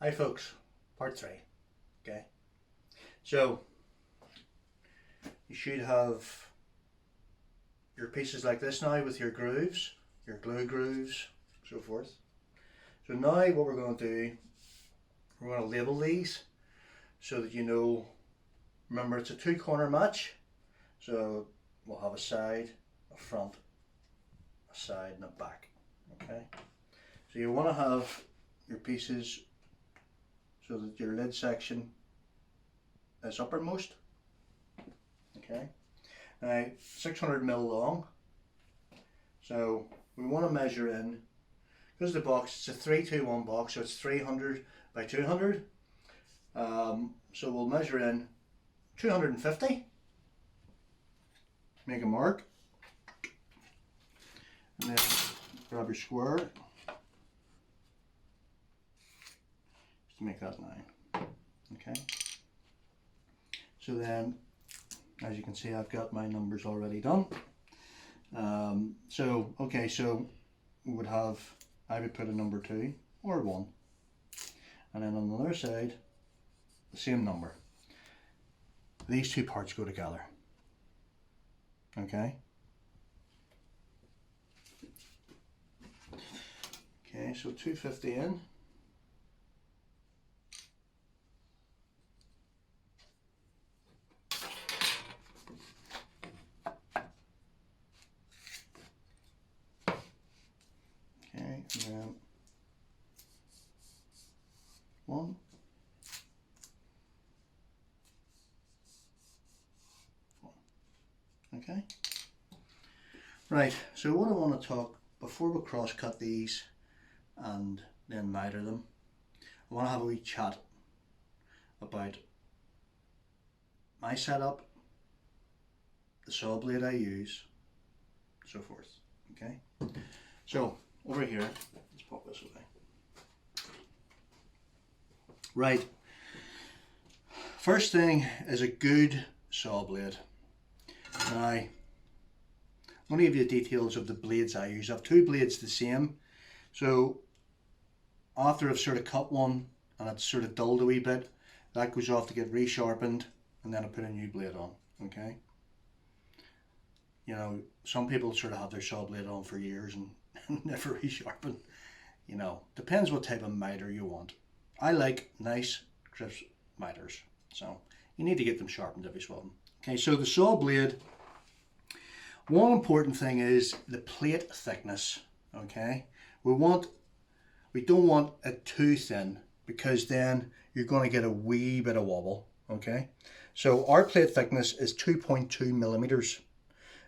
Hi folks, part 3. Okay, so you should have your pieces like this now with your grooves, your glue grooves, so forth. So now what we're going to do, we're going to label these so that you know, remember it's a 2-corner match, so we'll have a side, a front, a side and a back. Okay, so you want to have your pieces so that your lid section is uppermost. Okay, now 600mm long, so we want to measure in, because the box, it's a 321 box, so it's 300 by 200, so we'll measure in 250, make a mark, and then grab your square just to make that 9. Okay, so then as you can see, I've got my numbers already done. So we would have, I would put a number 2 or 1, and then on the other side the same number. These two parts go together. Okay, so 250 in, and then 1, okay. Right, so what I want to talk, before we cross cut these and then miter them, I want to have a wee chat about my setup, the saw blade I use, so forth. Okay, so over here, let's pop this away. Right, first thing is a good saw blade. Now, I'm going to give you the details of the blades I use. I have 2 blades the same, so after I've sort of cut one and it's sort of dulled a wee bit, that goes off to get resharpened, and then I put a new blade on. Okay, you know, some people sort of have their saw blade on for years and never resharpen. You know, depends what type of miter you want. I like nice crisp miters, so you need to get them sharpened every so often. Okay, so the saw blade, one important thing is the plate thickness. Okay, we don't want it too thin, because then you're going to get a wee bit of wobble. Okay, so our plate thickness is 2.2 millimeters.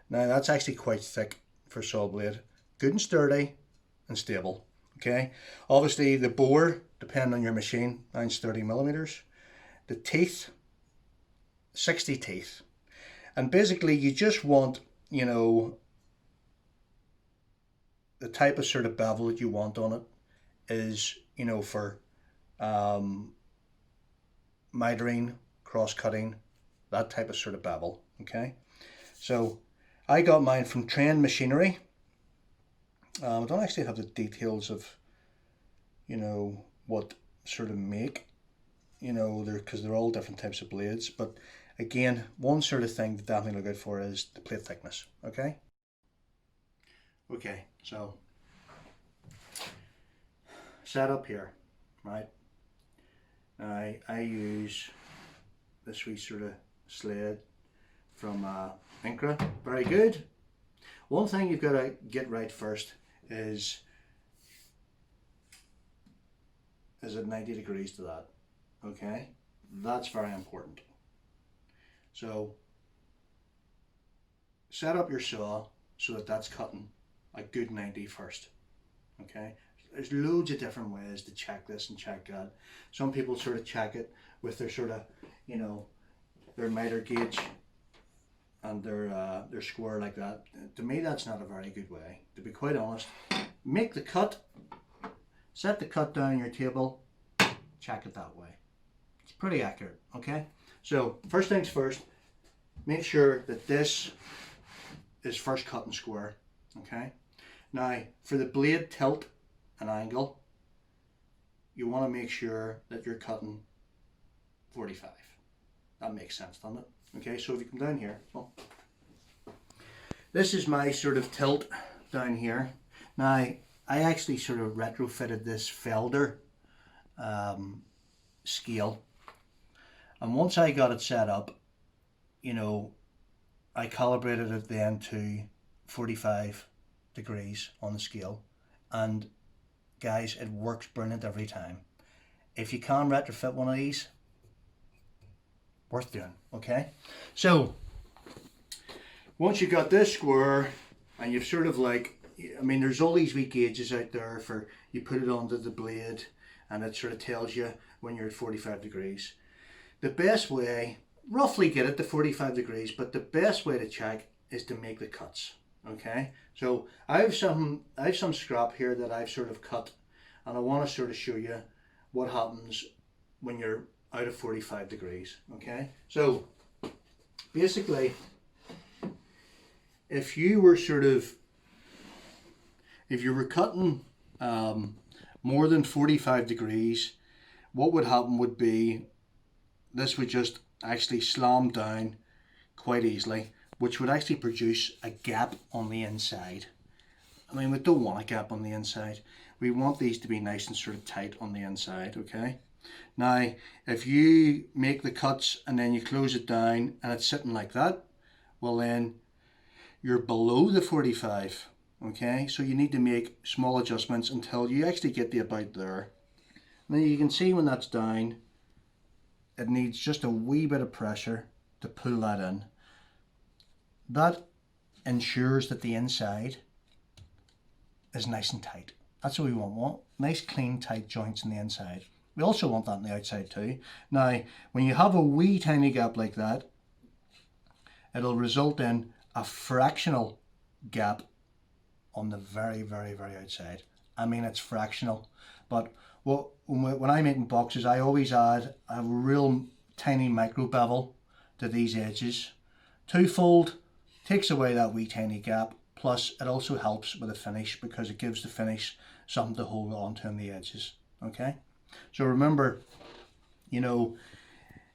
Now that's actually quite thick for saw blade, good and sturdy and stable. Okay, obviously the bore, depending on your machine, mine's 30 millimeters. The teeth, 60 teeth. And basically you just want, you know, the type of sort of bevel that you want on it is, you know, for mitering, cross-cutting, that type of sort of bevel. Okay, so I got mine from Trend Machinery. I don't actually have the details of, you know, what sort of make, you know, because they're all different types of blades. But again, one sort of thing to definitely look out for is the plate thickness. Okay. Okay, so set up here, right? Now I use this wee sort of sled from Incra. Very good. One thing you've got to get right first is it 90 degrees to that. Okay, that's very important. So set up your saw so that that's cutting a good 90 first. Okay, there's loads of different ways to check this and check that. Some people sort of check it with their sort of, you know, their miter gauge and their square like that. To me, that's not a very good way, to be quite honest. Make the cut, set the cut down on your table, check it that way. It's pretty accurate. Okay, so first things first, make sure that this is first cut and square. Okay, now for the blade tilt and angle, you want to make sure that you're cutting 45. That makes sense, doesn't it? Okay, so if you come down here, well, this is my sort of tilt down here. Now, I actually sort of retrofitted this Felder scale, and once I got it set up, you know, I calibrated it then to 45 degrees on the scale, and guys, it works brilliant every time. If you can retrofit one of these, worth doing. Okay, so once you've got this square and you've sort of like, I mean, there's all these wee gauges out there for, you put it onto the blade and it sort of tells you when you're at 45 degrees. The best way, roughly get it to 45 degrees, but the best way to check is to make the cuts. Okay, so I have some scrap here that I've sort of cut, and I want to sort of show you what happens when you're out of 45 degrees. Okay, so basically, if you were cutting more than 45 degrees, what would happen would be this would just actually slam down quite easily, which would actually produce a gap on the inside. I mean, we don't want a gap on the inside. We want these to be nice and sort of tight on the inside, okay? Now, if you make the cuts and then you close it down and it's sitting like that, well then you're below the 45, okay? So you need to make small adjustments until you actually get the about there. Now you can see when that's down, it needs just a wee bit of pressure to pull that in. That ensures that the inside is nice and tight. That's what we want nice, clean, tight joints in the inside. We also want that on the outside too. Now, when you have a wee tiny gap like that, it'll result in a fractional gap on the very, very, very outside. I mean, it's fractional, but when I'm making boxes, I always add a real tiny micro bevel to these edges. Twofold takes away that wee tiny gap, plus it also helps with the finish because it gives the finish something to hold on to on the edges. Okay, so remember, you know,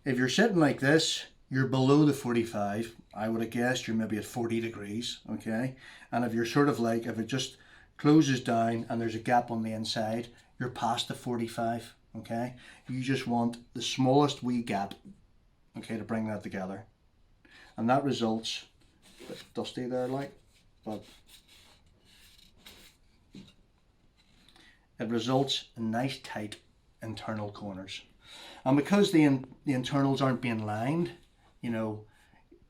if you're sitting like this, you're below the 45. I would have guessed you're maybe at 40 degrees, okay? And if you're sort of like, if it just closes down and there's a gap on the inside, you're past the 45, okay? You just want the smallest wee gap, okay, to bring that together. And that results, a bit dusty there like, but it results in nice tight internal corners. And because the internals aren't being lined, you know,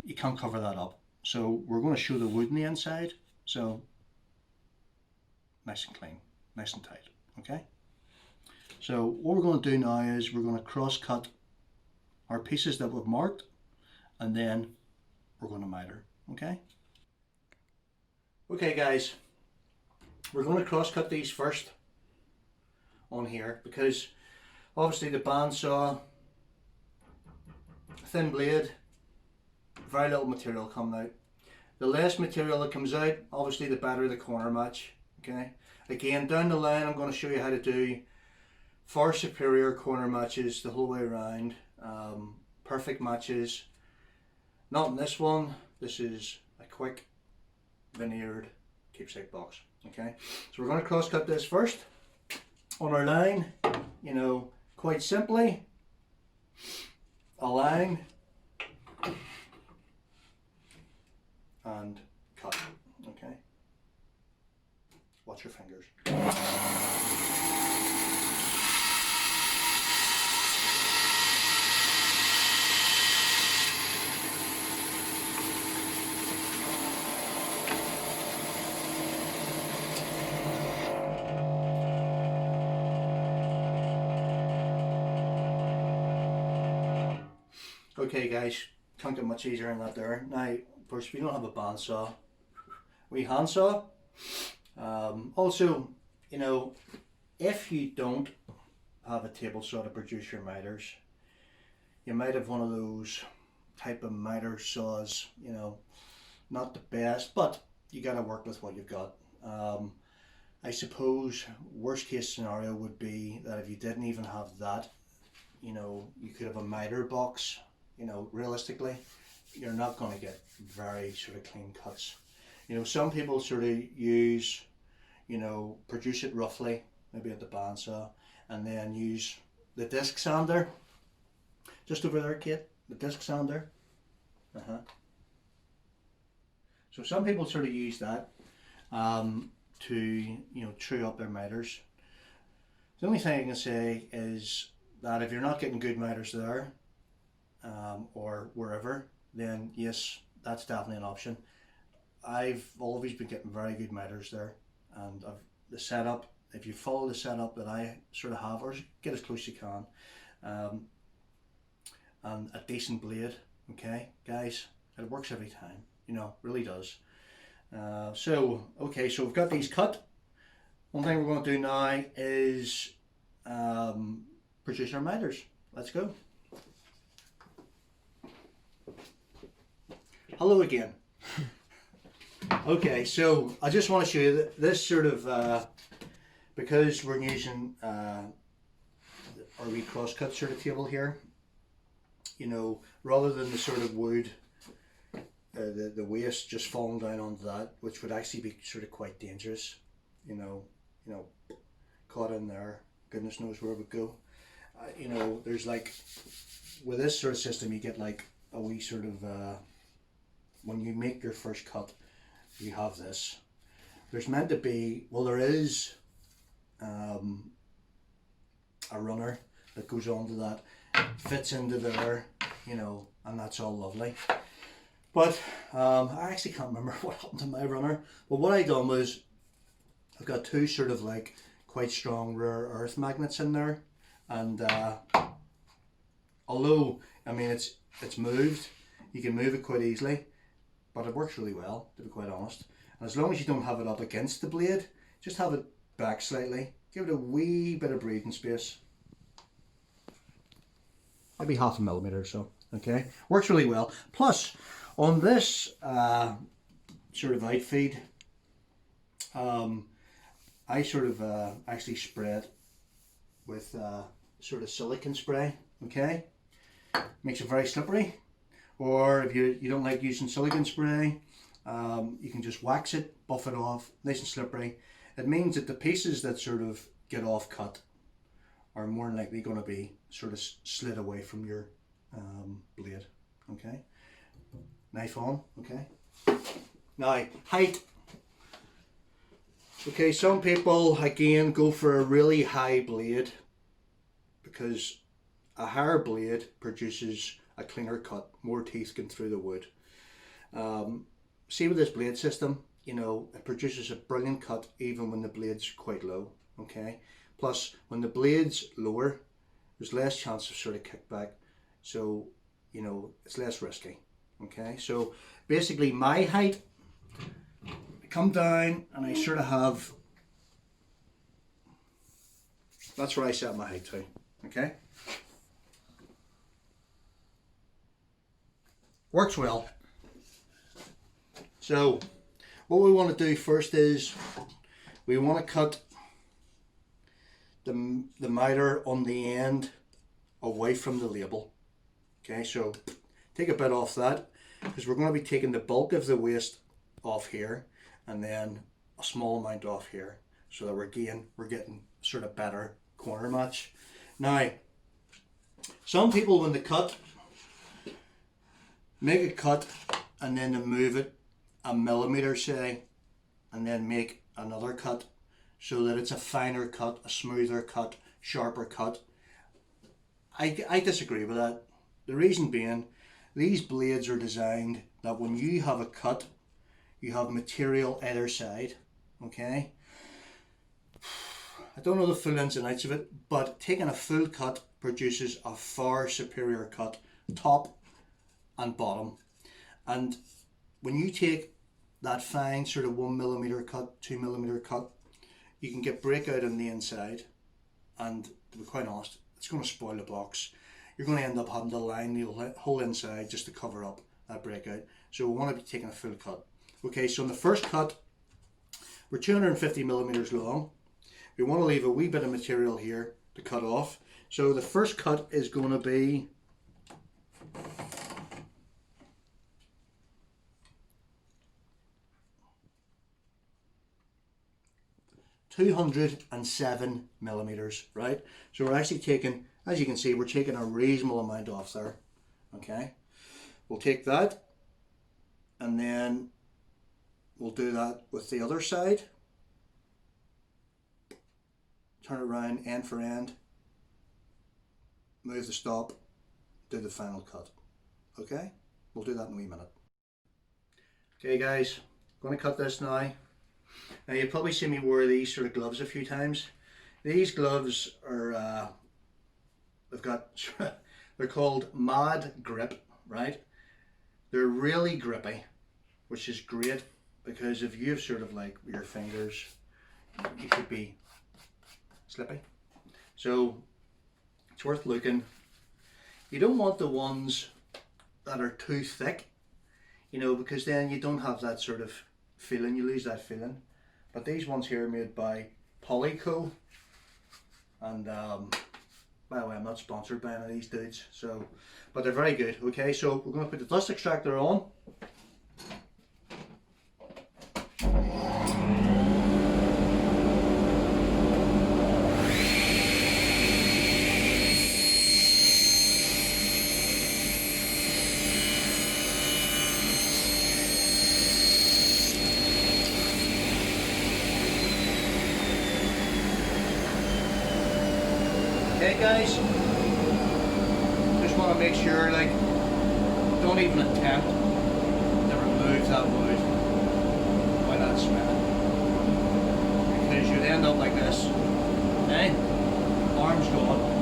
you can't cover that up. So we're going to show the wood in the inside. So nice and clean, nice and tight, okay? So what we're going to do now is we're going to cross cut our pieces that we've marked, and then we're going to miter, okay? Okay guys, we're going to cross cut these first on here because obviously the bandsaw, thin blade, very little material coming out. The less material that comes out, obviously the better the corner match, okay? Again, down the line I'm going to show you how to do far superior corner matches the whole way around, perfect matches. Not in this one, this is a quick veneered keepsake box, okay? So we're going to cross cut this first on our line, you know, quite simply, a line and cut, okay? Watch your fingers. Okay guys, can't get much easier than that there. Now, of course, we don't have a bandsaw, we handsaw. Also, you know, if you don't have a table saw to produce your miters, you might have one of those type of miter saws, you know, not the best, but you got to work with what you've got. I suppose worst case scenario would be that if you didn't even have that, you know, you could have a miter box. You know, realistically, you're not going to get very sort of clean cuts. You know, some people sort of use, you know, produce it roughly, maybe at the bandsaw, and then use the disc sander. Just over there, Kate, the disc sander. So some people sort of use that to, you know, true up their miters. The only thing I can say is that if you're not getting good miters there, or wherever, then yes, that's definitely an option. I've always been getting very good miters there, and the setup, if you follow the setup that I sort of have, or get as close as you can, and a decent blade, okay guys, it works every time, you know, really does. So okay, so we've got these cut. One thing we're going to do now is produce our miters. Let's go. Hello again. Okay, so I just want to show you that this sort of, because we're using our wee crosscut sort of table here, you know, rather than the sort of wood, the waste just falling down onto that, which would actually be sort of quite dangerous, you know, caught in there, goodness knows where it would go. You know, there's like, with this sort of system, you get like a wee sort of, when you make your first cut, you have this. There's meant to be, well, there is a runner that goes onto that, fits into there, you know, and that's all lovely. But I actually can't remember what happened to my runner. But what I done was, I've got two sort of like quite strong rare earth magnets in there, and although I mean it's moved, you can move it quite easily, but it works really well, to be quite honest. And as long as you don't have it up against the blade, just have it back slightly, give it a wee bit of breathing space, maybe 0.5 millimeter or so. Okay, works really well. Plus on this sort of outfeed, I sort of actually spray it with sort of silicone spray. Okay, makes it very slippery. Or if you don't like using silicone spray, you can just wax it, buff it off, nice and slippery. It means that the pieces that sort of get off cut are more than likely going to be sort of slid away from your blade. Okay, knife on. Okay, now height. Okay, some people again go for a really high blade because a higher blade produces a cleaner cut, more teeth going through the wood. See with this blade system, you know, it produces a brilliant cut even when the blade's quite low. Okay, plus when the blade's lower, there's less chance of sort of kickback, so you know it's less risky. Okay, so basically my height, I come down and I sort of have, that's where I set my height to. Okay, works well. So what we want to do first is we want to cut the miter on the end away from the label. Okay, so take a bit off that because we're going to be taking the bulk of the waste off here and then a small amount off here, so that we're getting sort of better corner match. Now, some people when they cut, make a cut and then they move it a millimeter say, and then make another cut so that it's a finer cut, a smoother cut, sharper cut. I disagree with that. The reason being, these blades are designed that when you have a cut, you have material either side. Okay, I don't know the full ins and outs of it, but taking a full cut produces a far superior cut, top and bottom. And when you take that fine sort of 1 millimeter cut, 2 millimeter cut, you can get breakout on the inside, and to be quite honest, it's going to spoil the box. You're going to end up having to line the whole inside just to cover up that breakout. So we want to be taking a full cut. Okay, so in the first cut, we're 250 millimeters long. We want to leave a wee bit of material here to cut off. So the first cut is going to be 207 millimeters, right? So we're actually taking, as you can see, we're taking a reasonable amount off there. Okay, we'll take that and then we'll do that with the other side. Turn it around end for end, move the stop, do the final cut. Okay, we'll do that in a wee minute. Okay guys, I'm going to cut this now. Now you've probably seen me wear these sort of gloves a few times. These gloves are, they're called Mad Grip, right? They're really grippy, which is great because if you have sort of like your fingers, you could be slippy. So it's worth looking. You don't want the ones that are too thick, you know, because then you don't have that sort of feeling, you lose that feeling. But these ones here are made by Polyco, and by the way, I'm not sponsored by any of these dudes, so, but they're very good. Okay, so we're going to put the dust extractor on. Okay guys, just want to make sure, like, don't even attempt to remove that wood by that smell, because you'd end up like this, okay, arms gone.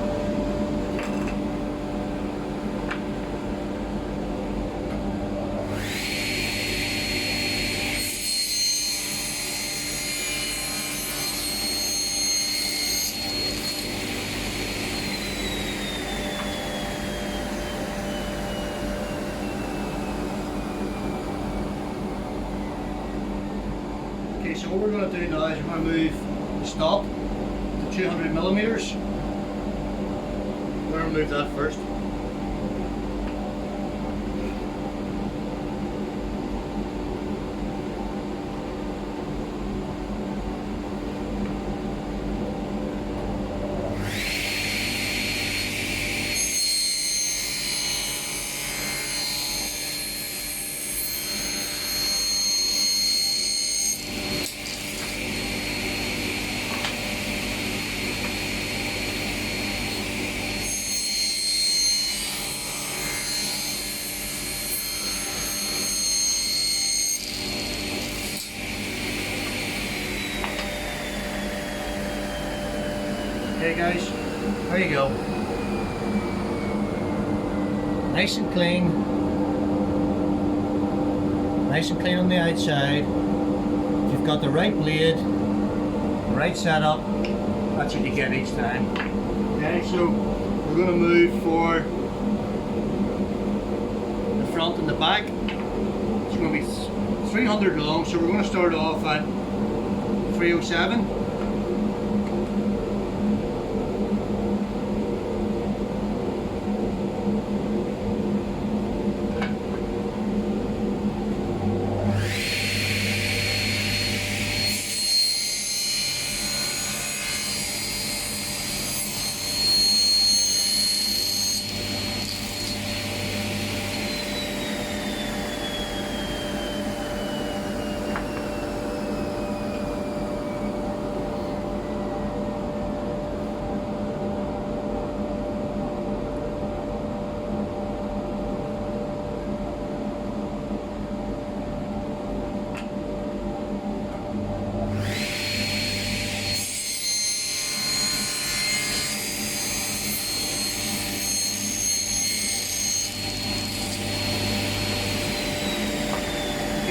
Okay, so what we're going to do now is we're going to move the stop to 200 millimeters. We're going to move that first. Okay guys, there you go. Nice and clean. Nice and clean on the outside. If you've got the right blade, the right setup, that's what you get each time. Okay, so we're going to move for the front and the back. It's going to be 300 long, so we're going to start off at 307.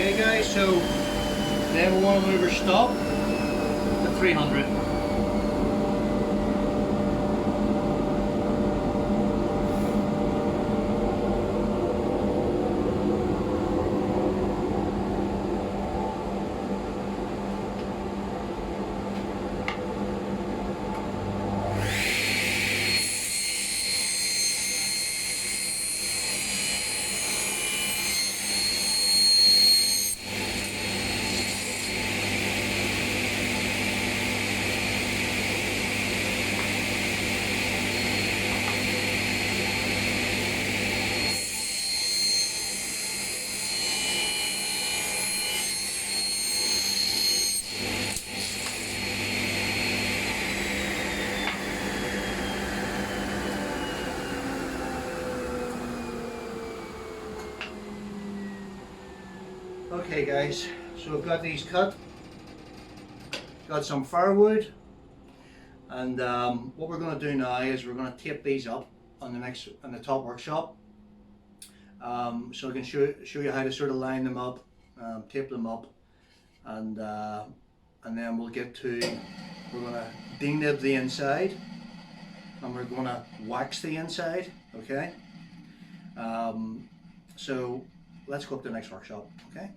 Okay guys, so then we want to move our stop to 300. Okay guys, so I've got these cut, got some firewood, and what we're going to do now is we're going to tape these up on the top workshop, so I can show you how to sort of line them up, tape them up, and then we're going to denib the inside, and we're going to wax the inside. Okay, so let's go up to the next workshop. Okay.